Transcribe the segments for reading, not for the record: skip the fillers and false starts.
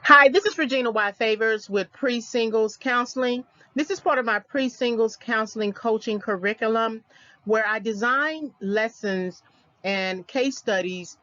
Hi, this is Regina Y. Favors with PreSingles Counseling. This is part of my PreSingles Counseling Coaching Curriculum, where I design lessons and case studies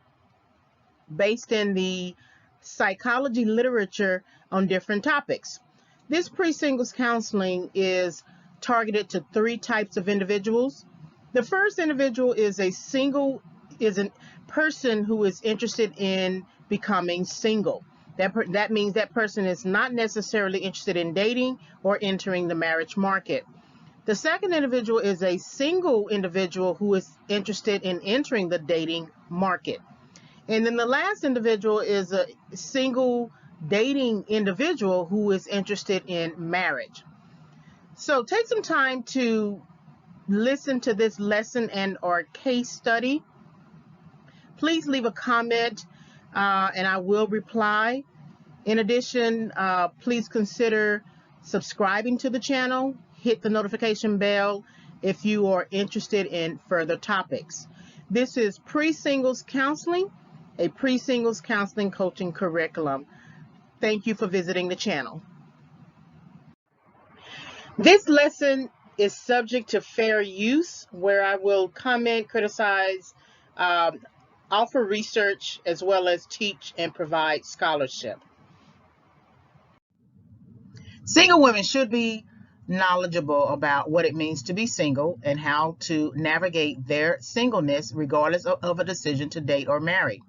based in the psychology literature on different topics. This PreSingles Counseling is targeted to three types of individuals. The first individual is a person who is interested in becoming single. That means that person is not necessarily interested in dating or entering the marriage market. The second individual is a single individual who is interested in entering the dating market. And then the last individual is a single dating individual who is interested in marriage. So take some time to listen to this lesson and or case study. Please leave a comment and I will reply. In addition, please consider subscribing to the channel. Hit the notification bell if you are interested in further topics. This is PreSingles Counseling, a PreSingles Counseling Coaching Curriculum. Thank you for visiting the channel. This lesson is subject to fair use, where I will comment, criticize, offer research, as well as teach and provide scholarship. Single women should be knowledgeable about what it means to be single and how to navigate their singleness regardless of a decision to date or marry.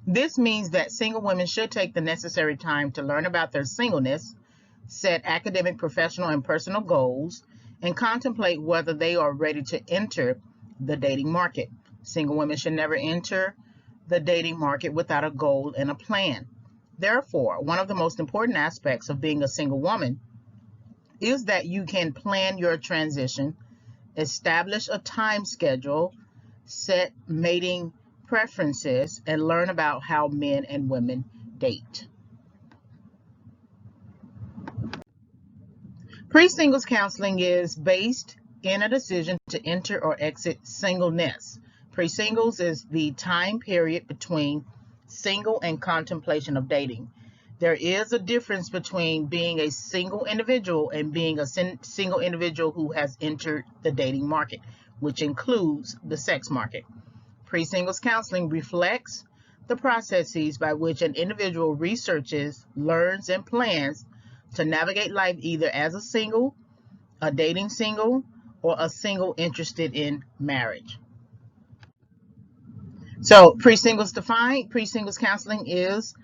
This means that single women should take the necessary time to learn about their singleness, set academic, professional, and personal goals, and contemplate whether they are ready to enter the dating market. Single women should never enter the dating market without a goal and a plan. Therefore, one of the most important aspects of being a single woman is that you can plan your transition, establish a time schedule, set mating preferences, and learn about how men and women date. PreSingles counseling is based in a decision to enter or exit singleness. PreSingles is the time period between single and contemplation of dating. There is a difference between being a single individual and being a single individual who has entered the dating market, which includes the sex market. PreSingles counseling reflects the processes by which an individual researches, learns, and plans to navigate life either as a single, a dating single, or a single interested in marriage. So PreSingles counseling is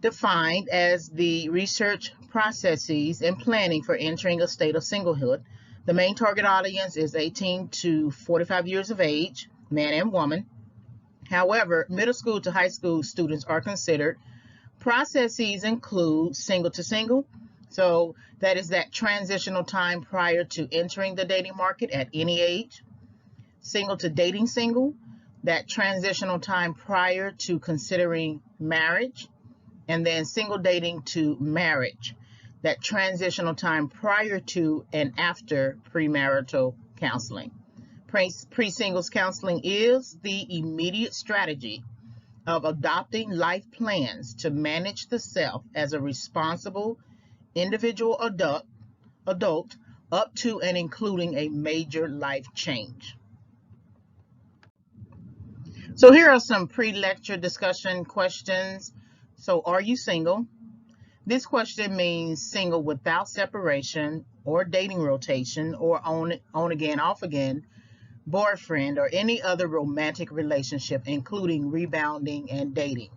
defined as the research processes and planning for entering a state of singlehood. The main target audience is 18 to 45 years of age, man and woman. However, middle school to high school students are considered. Processes include single to single, so that is that transitional time prior to entering the dating market at any age. Single to dating single, that transitional time prior to considering marriage. And then single dating to marriage, that transitional time prior to and after premarital counseling. PreSingles counseling is the immediate strategy of adopting life plans to manage the self as a responsible individual adult up to and including a major life change. So here are some pre-lecture discussion questions. So are you single? This question means single without separation or dating rotation or on again, off again, boyfriend, or any other romantic relationship, including rebounding and dating.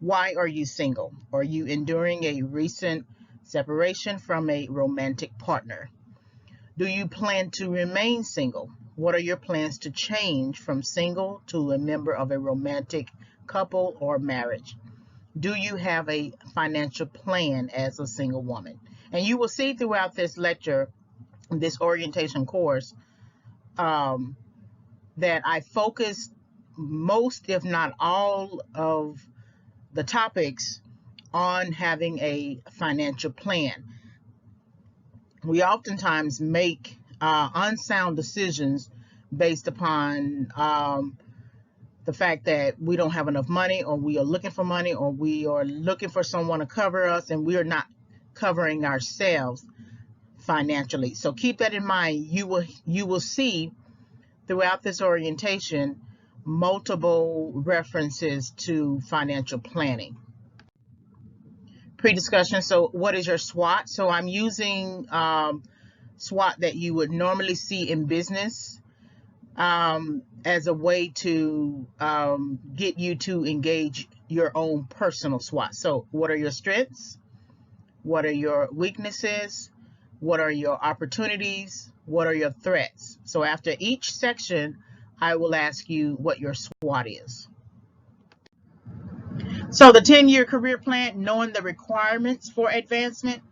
Why are you single? Are you enduring a recent separation from a romantic partner? Do you plan to remain single? What are your plans to change from single to a member of a romantic couple or marriage? Do you have a financial plan as a single woman? And you will see throughout this lecture, this orientation course, that I focus most, if not all, of the topics on having a financial plan. We oftentimes make unsound decisions based upon the fact that we don't have enough money, or we are looking for money, or we are looking for someone to cover us and we are not covering ourselves financially. So keep that in mind. You will see throughout this orientation multiple references to financial planning. Pre-discussion. So what is your SWOT? So I'm using SWOT that you would normally see in business as a way to get you to engage your own personal SWOT. So what are your strengths? What are your weaknesses? What are your opportunities? What are your threats? So after each section, I will ask you what your SWOT is. So the 10-year career plan, knowing the requirements for advancement.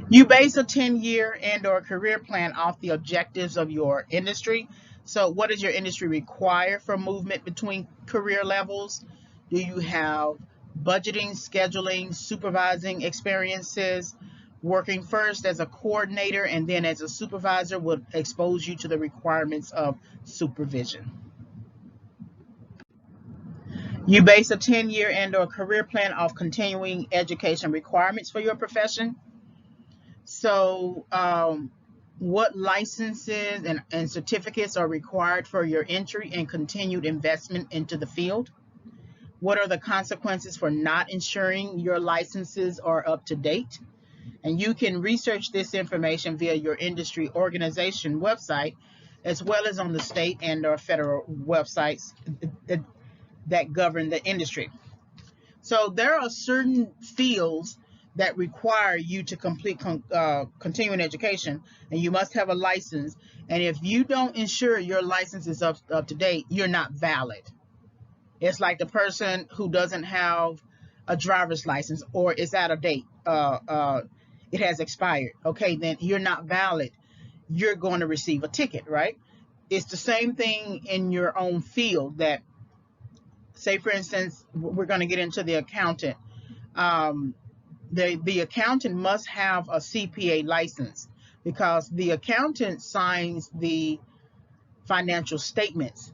You base a 10-year and/or career plan off the objectives of your industry. So what does your industry require for movement between career levels? Do you have budgeting, scheduling, supervising experiences? Working first as a coordinator and then as a supervisor would expose you to the requirements of supervision. You base a 10-year and/or career plan off continuing education requirements for your profession. So what licenses and certificates are required for your entry and continued investment into the field? What are the consequences for not ensuring your licenses are up to date? And you can research this information via your industry organization website, as well as on the state and/or federal websites that govern the industry. So there are certain fields that require you to complete continuing education, and you must have a license. And if you don't ensure your license is up to date, you're not valid. It's like the person who doesn't have a driver's license or is out of date. It has expired. Okay, then you're not valid. You're going to receive a ticket, right? It's the same thing in your own field. That, say for instance, we're going to get into the accountant. The accountant must have a CPA license, because the accountant signs the financial statements,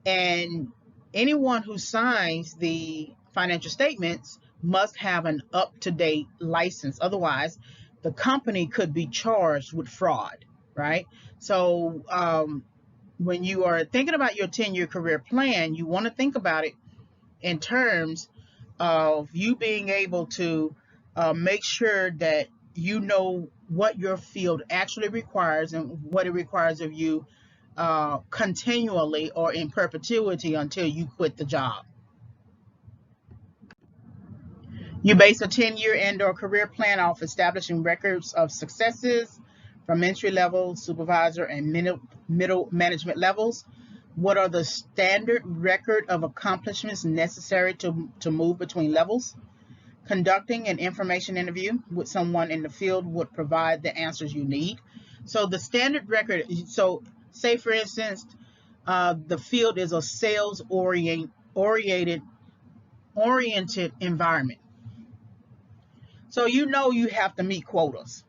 and anyone who signs the financial statements must have an up-to-date license. Otherwise, the company could be charged with fraud, right? So when you are thinking about your 10-year career plan, you want to think about it in terms of you being able to make sure that you know what your field actually requires and what it requires of you continually or in perpetuity until you quit the job. You base a 10-year and/or career plan off establishing records of successes from entry level, supervisor, and middle management levels. What are the standard record of accomplishments necessary to move between levels? Conducting an information interview with someone in the field would provide the answers you need. So the standard record, so say for instance, the field is a sales oriented environment. So you know you have to meet quotas.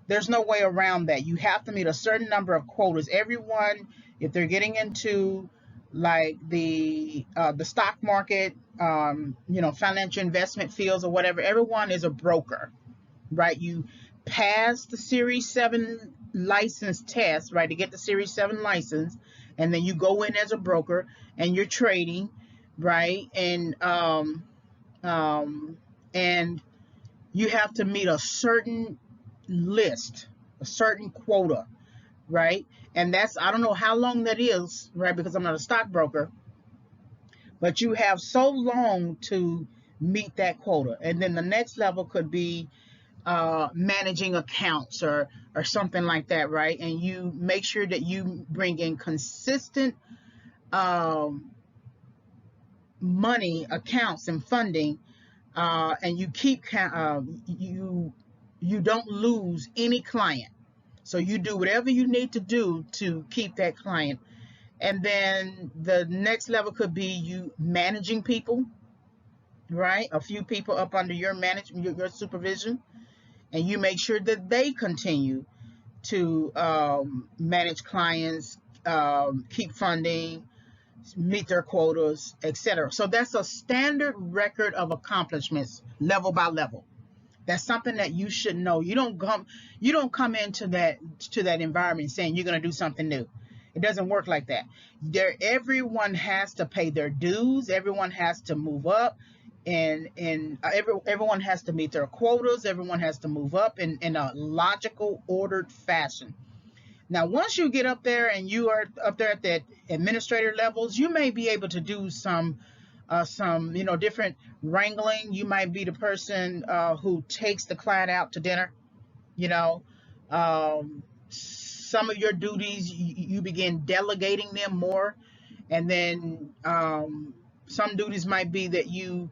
There's no way around that. You have to meet a certain number of quotas. Everyone, if they're getting into like the stock market, financial investment fields or whatever, everyone is a broker, right? You pass the Series 7 license test, right, to get the Series 7 license, and then you go in as a broker and you're trading, right? And you have to meet a certain list, a certain quota, right? And that's, I don't know how long that is, right? Because I'm not a stockbroker, but you have so long to meet that quota. And then the next level could be managing accounts or something like that, right? And you make sure that you bring in consistent money, accounts, and funding, and you keep you don't lose any client. So you do whatever you need to do to keep that client. And then the next level could be you managing people, right? A few people up under your management, your supervision, and you make sure that they continue to manage clients, keep funding, meet their quotas, etc. So that's a standard record of accomplishments, level by level. That's something that you should know. You don't come into that environment saying you're going to do something new. It doesn't work like that. Everyone has to pay their dues. Everyone has to move up, and everyone has to meet their quotas. Everyone has to move up in a logical, ordered fashion. Now, once you get up there and you are up there at that administrator levels, you may be able to do some different wrangling. You might be the person who takes the client out to dinner. You know, some of your duties you begin delegating them more, and then some duties might be that you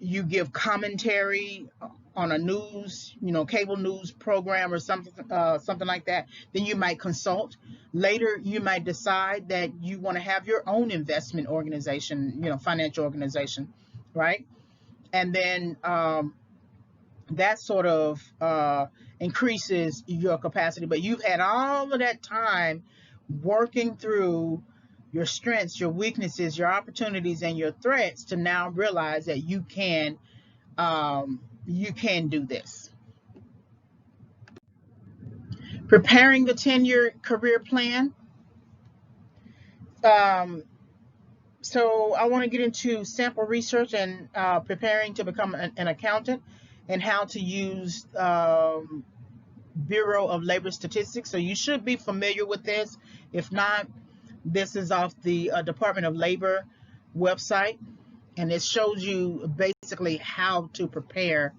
give commentary on a news, cable news program or something like that. Then you might consult. Later, you might decide that you want to have your own investment organization, financial organization, right? And then that sort of increases your capacity. But you've had all of that time working through your strengths, your weaknesses, your opportunities, and your threats to now realize that you can do this. Preparing the 10-year career plan. So I want to get into sample research and preparing to become an accountant, and how to use Bureau of Labor Statistics. So you should be familiar with this. If not, this is off the Department of Labor website, and it shows you basically how to prepare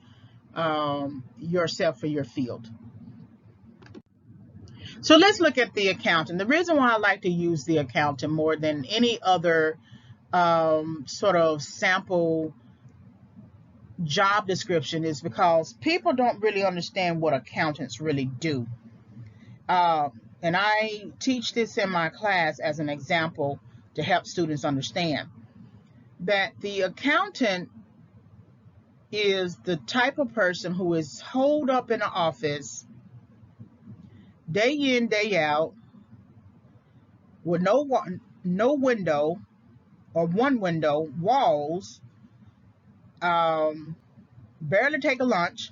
yourself for your field. So let's look at the accountant. The reason why I like to use the accountant more than any other sort of sample job description is because people don't really understand what accountants really do. And I teach this in my class as an example to help students understand that the accountant is the type of person who is holed up in an office day in, day out, with no window or one window, walls, barely take a lunch,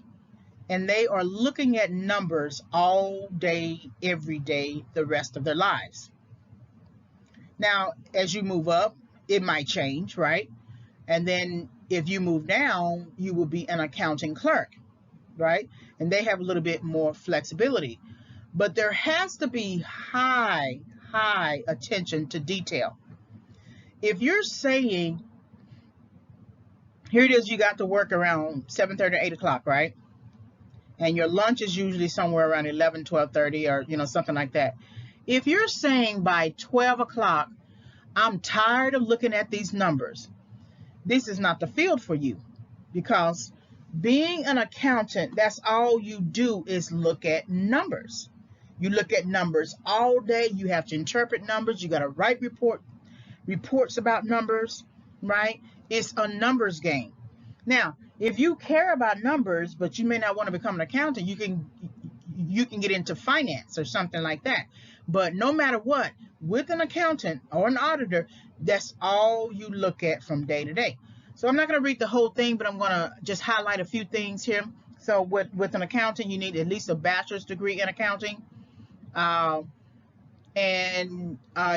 and they are looking at numbers all day, every day, the rest of their lives. Now, as you move up, it might change, right? And then if you move down, you will be an accounting clerk, right? And they have a little bit more flexibility. But there has to be high attention to detail. If you're saying, here it is, you got to work around 7:30 or 8 o'clock, right? And your lunch is usually somewhere around 11, 12:30, or something like that. If you're saying by 12 o'clock, I'm tired of looking at these numbers, this is not the field for you, because being an accountant, that's all you do is look at numbers. You look at numbers all day. You have to interpret numbers. You got to write reports about numbers, right? It's a numbers game. Now, if you care about numbers, but you may not want to become an accountant, you can get into finance or something like that. But no matter what, with an accountant or an auditor, that's all you look at from day to day. So I'm not going to read the whole thing, but I'm going to just highlight a few things here. So with an accountant, you need at least a bachelor's degree in accounting. And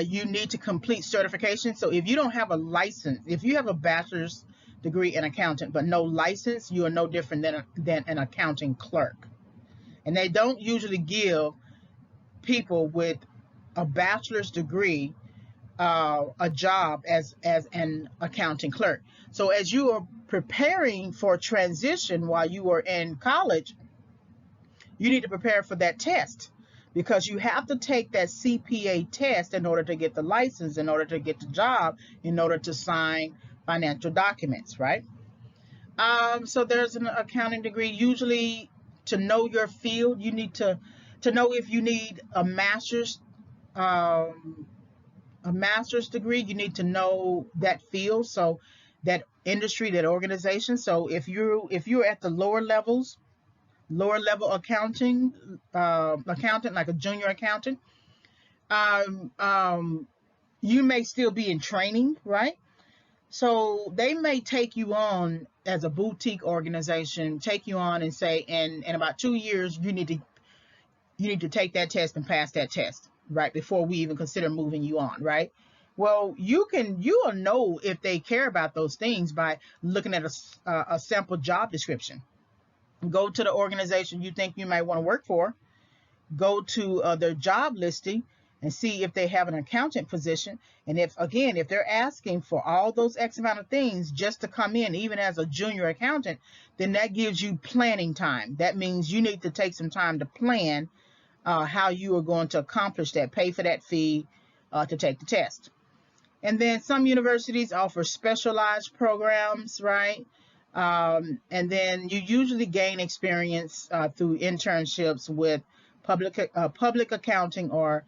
you need to complete certification. So if you don't have a license, if you have a bachelor's degree in accountant but no license, you are no different than an accounting clerk. And they don't usually give people with a bachelor's degree a job as an accounting clerk. So as you are preparing for transition while you are in college, you need to prepare for that test, because you have to take that CPA test in order to get the license, in order to get the job, in order to sign financial documents, right? So there's an accounting degree. Usually, to know your field, you need to know if you need a master's degree. You need to know that field, so that industry, that organization. So if you're at the lower level accountant, like a junior accountant, you may still be in training, right? So they may take you on as a boutique organization, take you on and say, in about 2 years, you need to take that test and pass that test, right? Before we even consider moving you on, right? Well, you'll know if they care about those things by looking at a sample job description. Go to the organization you think you might want to work for, go to their job listing and see if they have an accountant position. And if they're asking for all those X amount of things just to come in, even as a junior accountant, then that gives you planning time. That means you need to take some time to plan how you are going to accomplish that, pay for that fee to take the test. And then some universities offer specialized programs, right? And then you usually gain experience through internships with public accounting or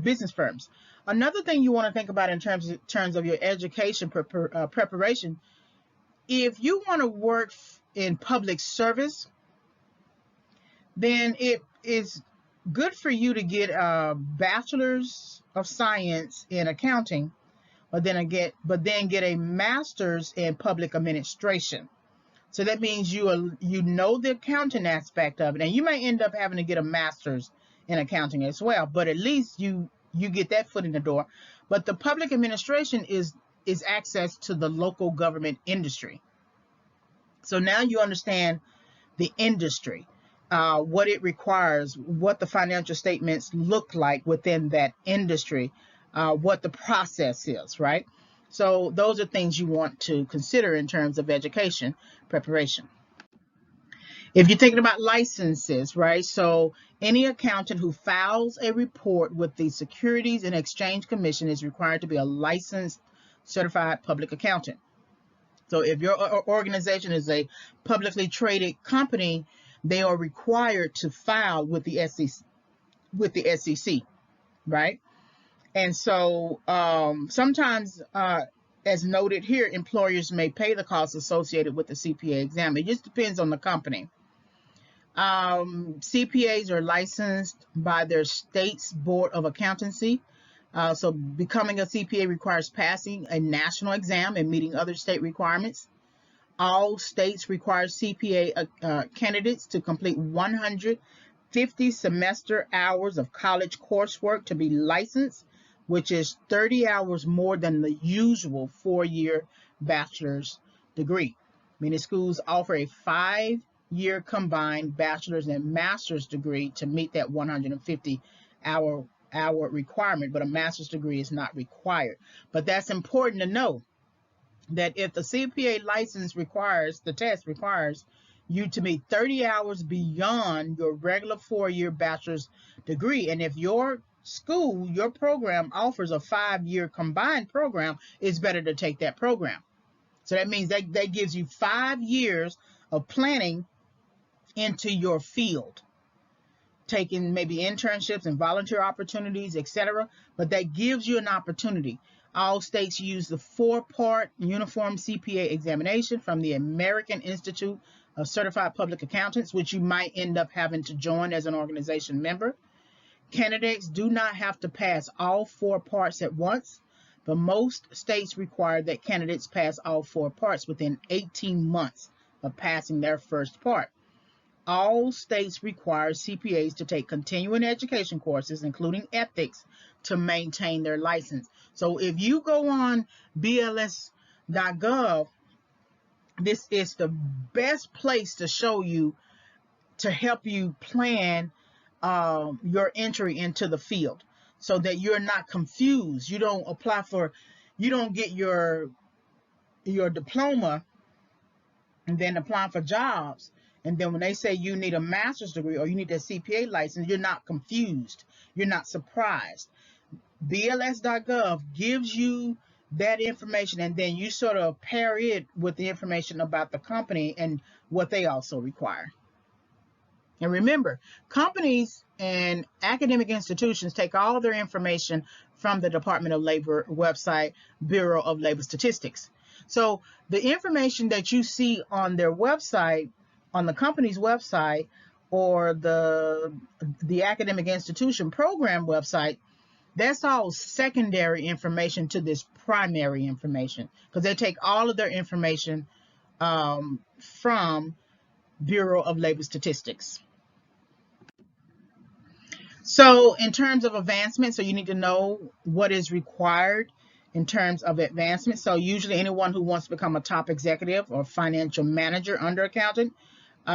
business firms. Another thing you want to think about in terms of your education preparation, if you want to work in public service, then it is good for you to get a bachelor's of science in accounting, but then get a master's in public administration. So that means you know the accounting aspect of it, and you may end up having to get a master's in accounting as well, but at least you get that foot in the door. But the public administration is access to the local government industry. So now you understand the industry, what it requires, what the financial statements look like within that industry, what the process is, right? So those are things you want to consider in terms of education preparation. If you're thinking about licenses, right? So any accountant who files a report with the Securities and Exchange Commission is required to be a licensed, certified public accountant. So if your organization is a publicly traded company, they are required to file with the SEC, right? And so sometimes, as noted here, employers may pay the costs associated with the CPA exam. It just depends on the company. CPAs are licensed by their state's Board of Accountancy. So becoming a CPA requires passing a national exam and meeting other state requirements. All states require CPA candidates to complete 150 semester hours of college coursework to be licensed, which is 30 hours more than the usual 4-year bachelor's degree. Many schools offer a 5-year combined bachelor's and master's degree to meet that 150 hour requirement, but a master's degree is not required. But that's important to know, that if the CPA license the test requires you to meet 30 hours beyond your regular 4-year bachelor's degree, and if your school, your program offers a 5-year combined program, it's better to take that program. So that means that gives you 5 years of planning into your field, taking maybe internships and volunteer opportunities, etc. But that gives you an opportunity. All states use the 4-part uniform CPA examination from the American Institute of Certified Public Accountants, which you might end up having to join as an organization member. Candidates do not have to pass all 4 parts at once, but most states require that candidates pass all 4 parts within 18 months of passing their first part. All states require CPAs to take continuing education courses, including ethics, to maintain their license. So if you go on BLS.gov, this is the best place to show you, to help you plan your entry into the field, so that you're not confused. You don't get your diploma and then apply for jobs, and then when they say you need a master's degree or you need a CPA license, you're not confused, you're not surprised. BLS.gov gives you that information, and then you sort of pair it with the information about the company and what they also require. And remember, companies and academic institutions take all their information from the Department of Labor website, Bureau of Labor Statistics. So the information that you see on their website, on the company's website, or the academic institution program website, That's all secondary information to this primary information, because they take all of their information from Bureau of Labor Statistics. So in terms of advancement, so you need to know what is required in terms of advancement. So usually anyone who wants to become a top executive or financial manager under accountant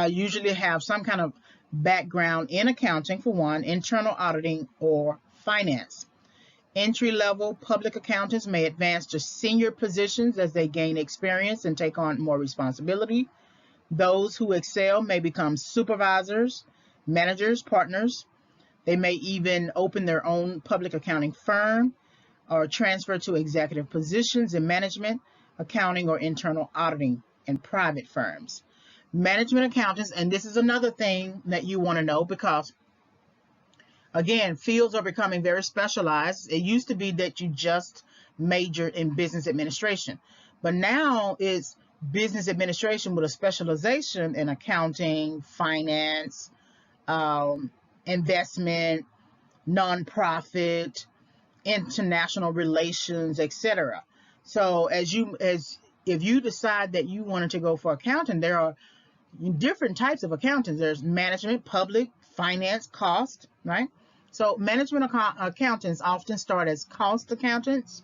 usually have some kind of background in accounting, for one, internal auditing, or finance. Entry-level public accountants may advance to senior positions as they gain experience and take on more responsibility. Those who excel may become supervisors, managers, partners. They may even open their own public accounting firm or transfer to executive positions in management, accounting, or internal auditing in private firms. Management accountants, and this is another thing that you want to know, because again, fields are becoming very specialized. It used to be that you just majored in business administration, but now it's business administration with a specialization in accounting, finance, investment, nonprofit, international relations, etc. So if you decide that you wanted to go for accounting, there are different types of accountants. There's management, public, finance, cost, right? So management accountants often start as cost accountants,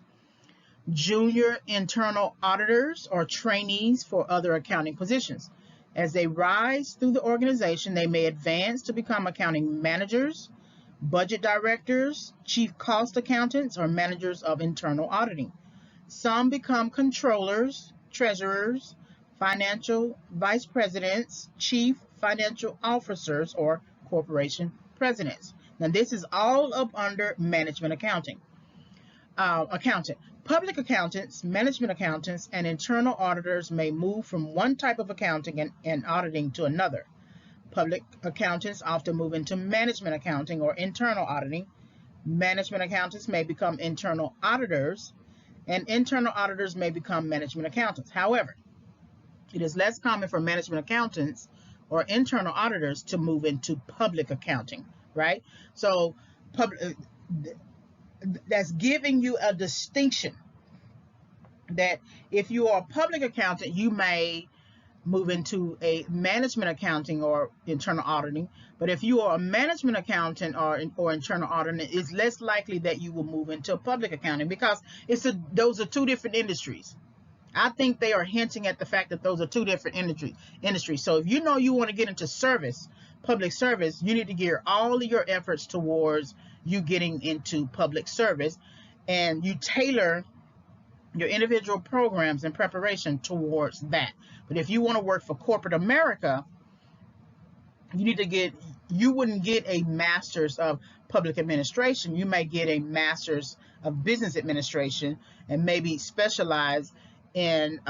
junior internal auditors, or trainees for other accounting positions. As they rise through the organization, they may advance to become accounting managers, budget directors, chief cost accountants, or managers of internal auditing. Some become controllers, treasurers, financial vice presidents, chief financial officers, or corporation presidents. Now, this is all up under management accounting. Accountant. Public accountants, management accountants, and internal auditors may move from one type of accounting and auditing to another. Public accountants often move into management accounting or internal auditing. Management accountants may become internal auditors, and internal auditors may become management accountants. However, it is less common for management accountants or internal auditors to move into public accounting, right? So that's giving you a distinction that if you are a public accountant, you may move into a management accounting or internal auditing. But if you are a management accountant or internal auditing, it's less likely that you will move into public accounting, because those are two different industries. I think they are hinting at the fact that those are two different industries. So if you know you want to get into service, public service, you need to gear all of your efforts towards you getting into public service, and you tailor your individual programs and preparation towards that. But if you want to work for corporate America, you wouldn't get a master's of public administration. You may get a master's of business administration and maybe specialize in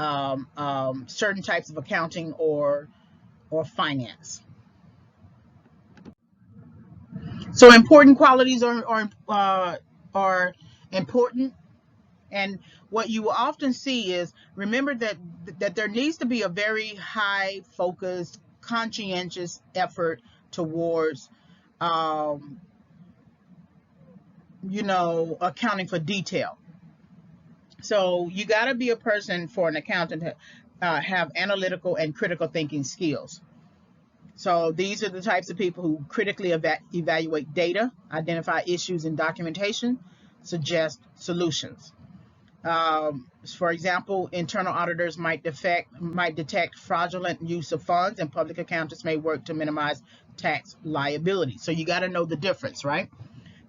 certain types of accounting or finance. So important qualities are important. And what you will often see is, remember that there needs to be a very high focused, conscientious effort towards, accounting for detail. So you got to be a person for an accountant to have analytical and critical thinking skills. So these are the types of people who critically evaluate data, identify issues in documentation, suggest solutions. For example, internal auditors might detect fraudulent use of funds, and public accountants may work to minimize tax liability. So you got to know the difference, right?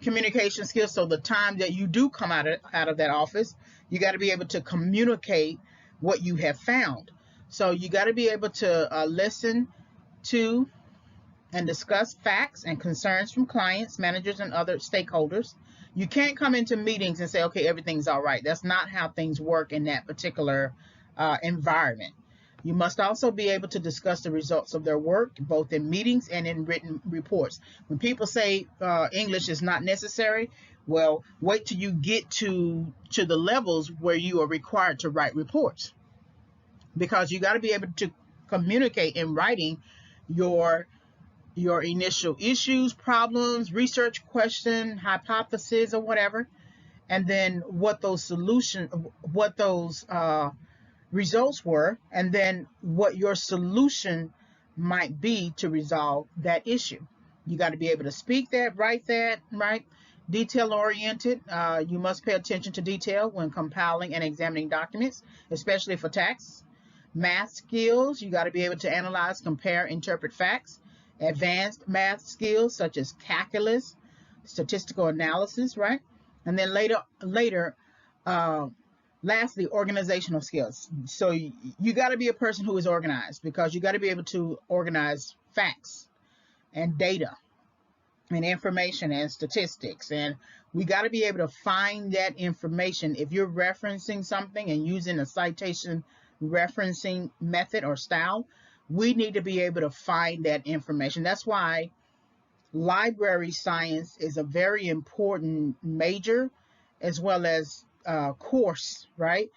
Communication skills. So the time that you do come out of that office, you got to be able to communicate what you have found. So you got to be able to listen to and discuss facts and concerns from clients, managers, and other stakeholders. You can't come into meetings and say, okay, everything's all right. That's not how things work in that particular environment. You must also be able to discuss the results of their work, both in meetings and in written reports. When people say English is not necessary, well, wait till you get to the levels where you are required to write reports, because you got to be able to communicate in writing your your initial issues, problems, research question, hypothesis, or whatever, and then what those results were, and then what your solution might be to resolve that issue. You got to be able to speak that, write that, right? Detail oriented. You must pay attention to detail when compiling and examining documents, especially for tax. Math skills. You got to be able to analyze, compare, interpret facts. Advanced math skills such as calculus, statistical analysis, right? And then later, uh, lastly, organizational skills. So you got to be a person who is organized, because you got to be able to organize facts and data and information and statistics. And we got to be able to find that information. If you're referencing something and using a citation referencing method or style, we need to be able to find that information. That's why library science is a very important major, as well as course, right?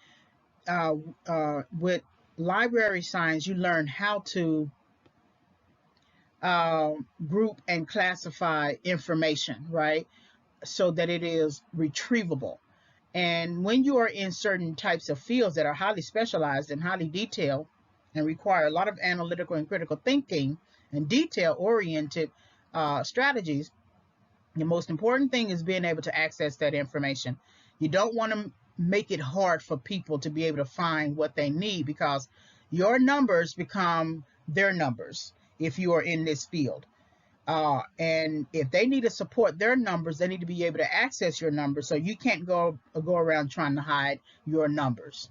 With library science, you learn how to group and classify information, right? So that it is retrievable. And when you are in certain types of fields that are highly specialized and highly detailed and require a lot of analytical and critical thinking and detail-oriented strategies, the most important thing is being able to access that information. You don't want to make it hard for people to be able to find what they need, because your numbers become their numbers if you are in this field. And if they need to support their numbers, they need to be able to access your numbers. So you can't go around trying to hide your numbers.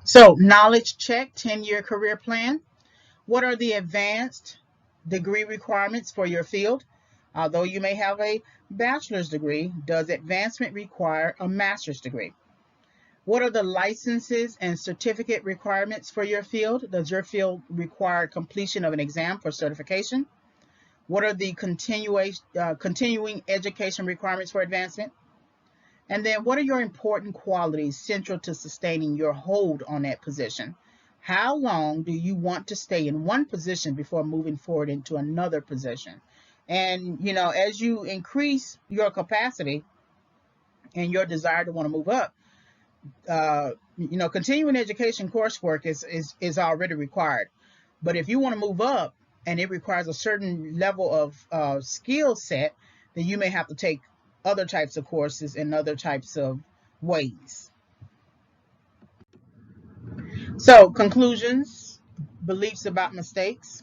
So knowledge check, 10-year career plan. What are the advanced degree requirements for your field? Although you may have a bachelor's degree, does advancement require a master's degree? What are the licenses and certificate requirements for your field? Does your field require completion of an exam for certification? What are the continuing education requirements for advancement? And then what are your important qualities central to sustaining your hold on that position? How long do you want to stay in one position before moving forward into another position? And, as you increase your capacity and your desire to want to move up, continuing education coursework is already required. But if you want to move up and it requires a certain level of skill set, then you may have to take other types of courses in other types of ways. So, conclusions, beliefs about mistakes.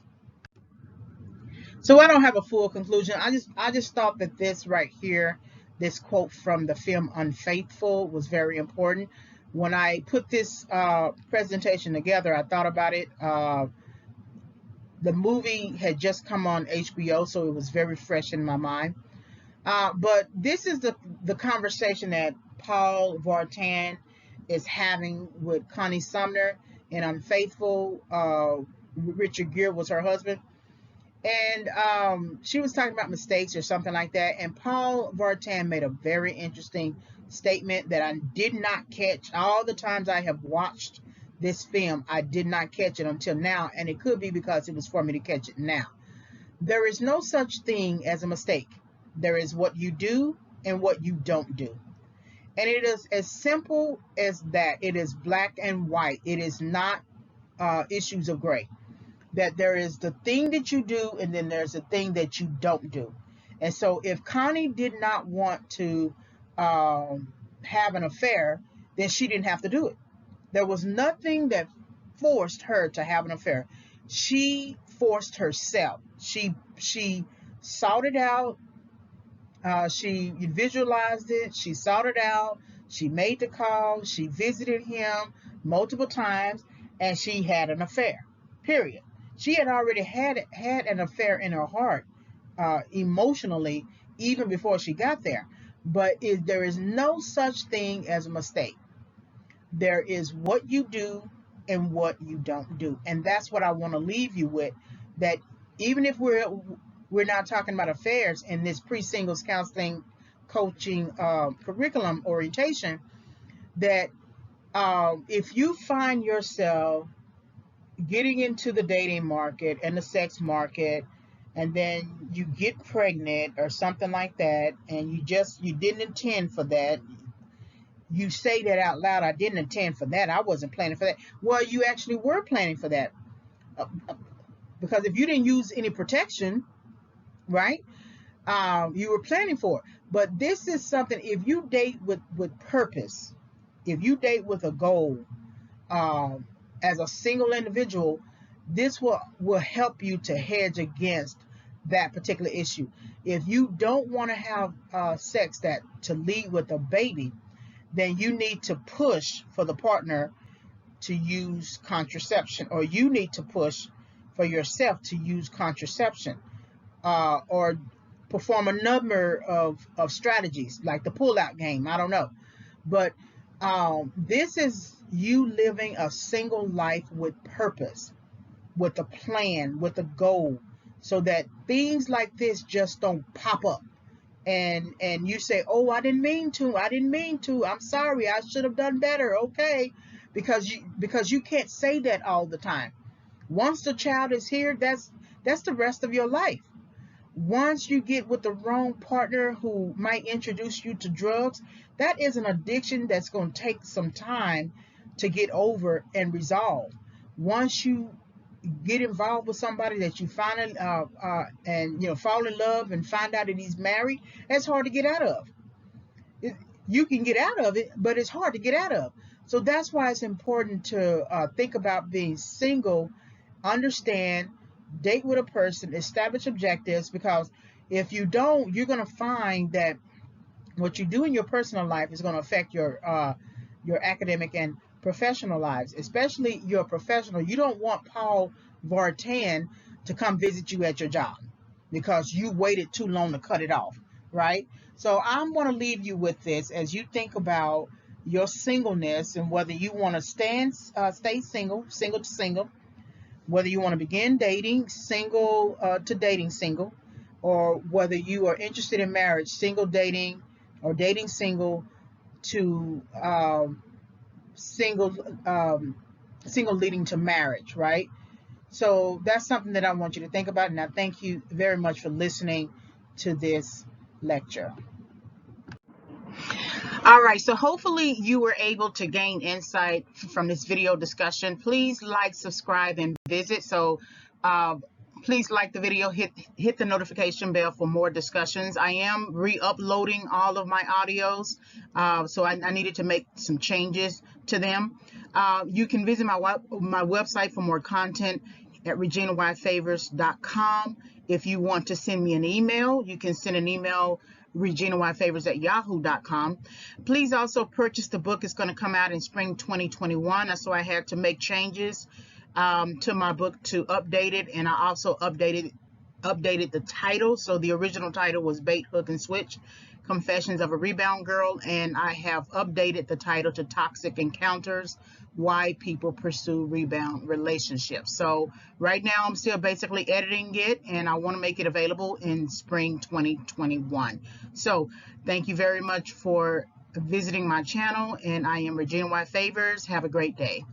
So I don't have a full conclusion. I just thought that this right here, this quote from the film Unfaithful, was very important. When I put this presentation together, I thought about it. The movie had just come on HBO, so it was very fresh in my mind. But this is the conversation that Paul Vartan is having with Connie Sumner in Unfaithful. Richard Gere was her husband. And she was talking about mistakes or something like that. And Paul Vartan made a very interesting statement that I did not catch. All the times I have watched this film, I did not catch it until now. And it could be because it was for me to catch it now. There is no such thing as a mistake. There is what you do and what you don't do. And it is as simple as that. It is black and white. It is not issues of gray. That there is the thing that you do, and then there's the thing that you don't do. And so if Connie did not want to have an affair, then she didn't have to do it. There was nothing that forced her to have an affair. She forced herself. She sought it out. She visualized it. She sought it out. She made the call. She visited him multiple times, and she had an affair, period. She had already had an affair in her heart emotionally even before she got there. But there is no such thing as a mistake. There is what you do and what you don't do. And that's what I want to leave you with, that even if we're not talking about affairs in this pre-singles counseling coaching curriculum orientation, that if you find yourself getting into the dating market and the sex market, and then you get pregnant or something like that, and you didn't intend for that. You say that out loud, I didn't intend for that, I wasn't planning for that. Well, you actually were planning for that, because if you didn't use any protection, right, you were planning for it. But this is something, if you date with purpose, if you date with a goal, as a single individual, this will help you to hedge against that particular issue. If you don't want to have sex that to lead with a baby, then you need to push for the partner to use contraception, or you need to push for yourself to use contraception, or perform a number of strategies like the pull-out game. I don't know. But this is you living a single life with purpose, with a plan, with a goal, so that things like this just don't pop up. And you say, oh, I didn't mean to, I'm sorry, I should have done better. Okay. Because you can't say that all the time. Once the child is here, that's the rest of your life. Once you get with the wrong partner who might introduce you to drugs, that is an addiction that's going to take some time to get over and resolve. Once you get involved with somebody that you finally and fall in love and find out that he's married, that's hard to get out of. You can get out of it, but it's hard to get out of. So that's why it's important to think about being single, understand, date with a person, establish objectives, because if you don't, you're going to find that what you do in your personal life is going to affect your academic and professional lives, especially your professional. You don't want Paul Vartan to come visit you at your job because you waited too long to cut it off, right? So I'm going to leave you with this as you think about your singleness and whether you want to stay single to single, whether you want to begin dating single to dating single, or whether you are interested in marriage, single dating, or dating single to single leading to marriage, right? So that's something that I want you to think about, and I thank you very much for listening to this lecture. All right, so hopefully you were able to gain insight from this video discussion. Please like, subscribe, and visit. So please like the video, hit the notification bell for more discussions. I am re-uploading all of my audios, so I needed to make some changes to them. You can visit my website for more content at reginayfavors.com. If you want to send me an email, you can send an email reginayfavors@yahoo.com. Please also purchase the book. It's going to come out in spring 2021, so I had to make changes to my book to update it, and I also updated the title. So the original title was Bait, Hook, and Switch, Confessions of a Rebound Girl, and I have updated the title to Toxic Encounters, Why People Pursue Rebound Relationships. So right now I'm still basically editing it, and I want to make it available in spring 2021. So thank you very much for visiting my channel, and I am Regina Y. Favors. Have a great day.